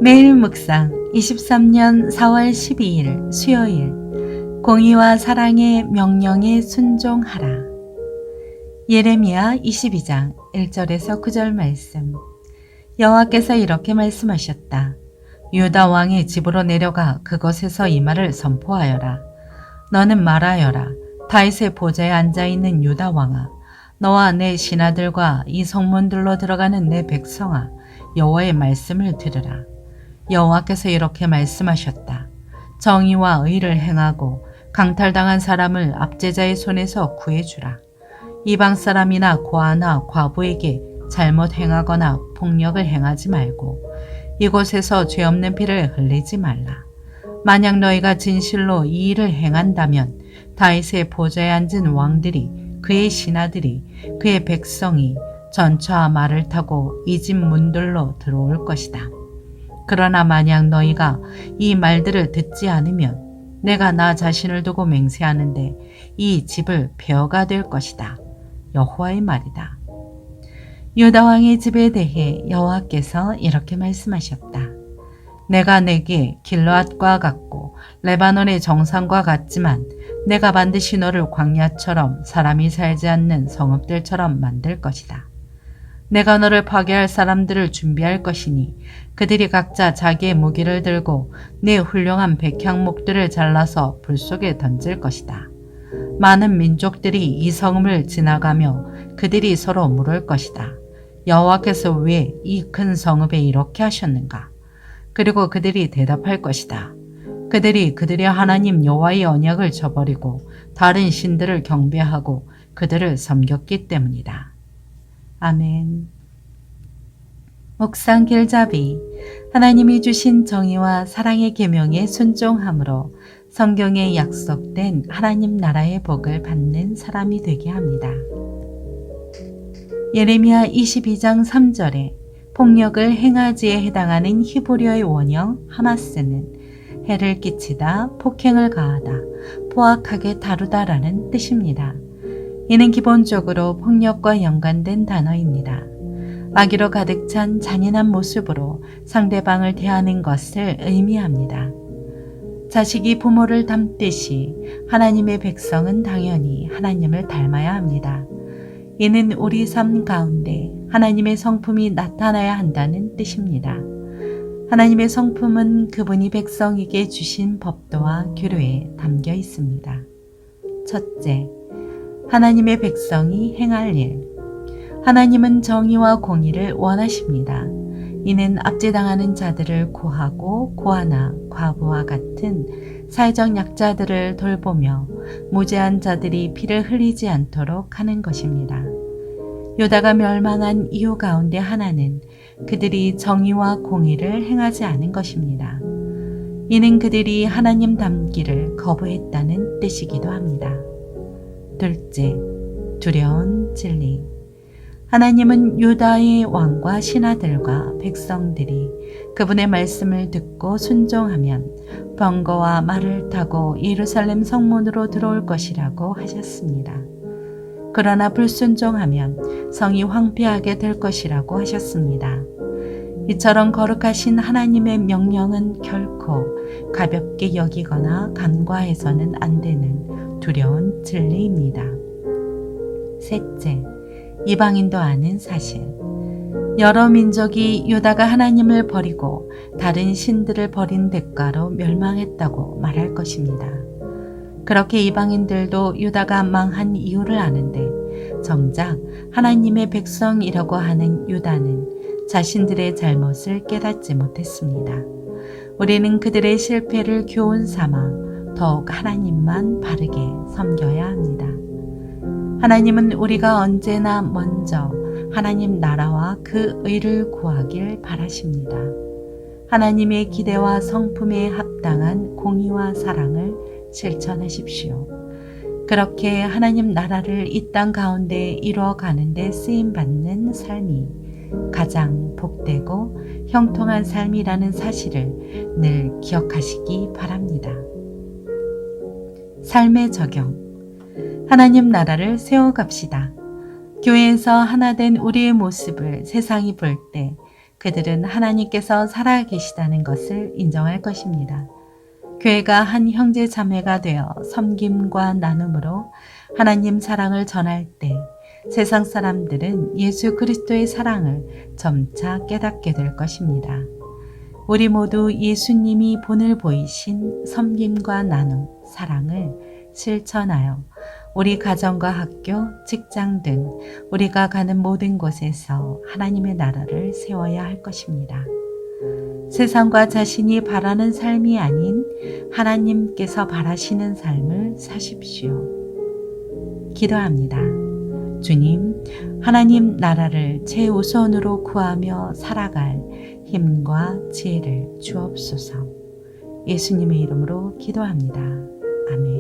매일 묵상 23년 4월 12일 수요일 공의와 사랑의 명령에 순종하라. 예레미야 22장 1절에서 9절 말씀. 여호와께서 이렇게 말씀하셨다. 유다 왕의 집으로 내려가 그곳에서 이 말을 선포하여라. 너는 말하여라. 다윗의 보좌에 앉아있는 유다 왕아, 너와 내 신하들과 이 성문들로 들어가는 내 백성아, 여호와의 말씀을 들으라. 여호와께서 이렇게 말씀하셨다. 정의와 의를 행하고 강탈당한 사람을 압제자의 손에서 구해주라. 이방 사람이나 고아나 과부에게 잘못 행하거나 폭력을 행하지 말고 이곳에서 죄 없는 피를 흘리지 말라. 만약 너희가 진실로 이 일을 행한다면 다윗의 보좌에 앉은 왕들이, 그의 신하들이, 그의 백성이 전차와 말을 타고 이 집 문들로 들어올 것이다. 그러나 만약 너희가 이 말들을 듣지 않으면 내가 나 자신을 두고 맹세하는데 이 집을 폐허가 될 것이다. 여호와의 말이다. 유다 왕의 집에 대해 여호와께서 이렇게 말씀하셨다. 내가 내게 길르앗과 같고 레바논의 정상과 같지만 내가 반드시 너를 광야처럼 사람이 살지 않는 성읍들처럼 만들 것이다. 내가 너를 파괴할 사람들을 준비할 것이니 그들이 각자 자기의 무기를 들고 내 훌륭한 백향목들을 잘라서 불 속에 던질 것이다. 많은 민족들이 이 성을 지나가며 그들이 서로 물을 것이다. 여호와께서 왜 이 큰 성읍에 이렇게 하셨는가? 그리고 그들이 대답할 것이다. 그들이 그들의 하나님 여호와의 언약을 저버리고 다른 신들을 경배하고 그들을 섬겼기 때문이다. 아멘. 묵상 길잡이. 하나님이 주신 정의와 사랑의 계명에 순종함으로 성경에 약속된 하나님 나라의 복을 받는 사람이 되게 합니다. 예레미야 22장 3절에 폭력을 행하지에 해당하는 히브리어의 원형 하마스는 해를 끼치다, 폭행을 가하다, 포악하게 다루다라는 뜻입니다. 이는 기본적으로 폭력과 연관된 단어입니다. 악의로 가득 찬 잔인한 모습으로 상대방을 대하는 것을 의미합니다. 자식이 부모를 닮듯이 하나님의 백성은 당연히 하나님을 닮아야 합니다. 이는 우리 삶 가운데 하나님의 성품이 나타나야 한다는 뜻입니다. 하나님의 성품은 그분이 백성에게 주신 법도와 규례에 담겨 있습니다. 첫째, 하나님의 백성이 행할 일. 하나님은 정의와 공의를 원하십니다. 이는 압제당하는 자들을 구하고 고아나 과부와 같은 사회적 약자들을 돌보며 무죄한 자들이 피를 흘리지 않도록 하는 것입니다. 유다가 멸망한 이유 가운데 하나는 그들이 정의와 공의를 행하지 않은 것입니다. 이는 그들이 하나님 닮기를 거부했다는 뜻이기도 합니다. 둘째, 두려운 진리. 하나님은 유다의 왕과 신하들과 백성들이 그분의 말씀을 듣고 순종하면 병거와 말을 타고 예루살렘 성문으로 들어올 것이라고 하셨습니다. 그러나 불순종하면 성이 황폐하게 될 것이라고 하셨습니다. 이처럼 거룩하신 하나님의 명령은 결코 가볍게 여기거나 간과해서는 안 되는 두려운 진리입니다. 셋째, 이방인도 아는 사실. 여러 민족이 유다가 하나님을 버리고 다른 신들을 버린 대가로 멸망했다고 말할 것입니다. 그렇게 이방인들도 유다가 망한 이유를 아는데 정작 하나님의 백성이라고 하는 유다는 자신들의 잘못을 깨닫지 못했습니다. 우리는 그들의 실패를 교훈 삼아 더욱 하나님만 바르게 섬겨야 합니다. 하나님은 우리가 언제나 먼저 하나님 나라와 그 의를 구하길 바라십니다. 하나님의 기대와 성품에 합당한 공의와 사랑을 실천하십시오. 그렇게 하나님 나라를 이 땅 가운데 이루어가는 데 쓰임받는 삶이 가장 복되고 형통한 삶이라는 사실을 늘 기억하시기 바랍니다. 삶의 적용. 하나님 나라를 세워갑시다. 교회에서 하나 된 우리의 모습을 세상이 볼 때 그들은 하나님께서 살아계시다는 것을 인정할 것입니다. 교회가 한 형제 자매가 되어 섬김과 나눔으로 하나님 사랑을 전할 때 세상 사람들은 예수 그리스도의 사랑을 점차 깨닫게 될 것입니다. 우리 모두 예수님이 본을 보이신 섬김과 나눔, 사랑을 실천하여 우리 가정과 학교, 직장 등 우리가 가는 모든 곳에서 하나님의 나라를 세워야 할 것입니다. 세상과 자신이 바라는 삶이 아닌 하나님께서 바라시는 삶을 사십시오. 기도합니다. 주님, 하나님 나라를 최우선으로 구하며 살아갈 힘과 지혜를 주옵소서. 예수님의 이름으로 기도합니다. 아멘.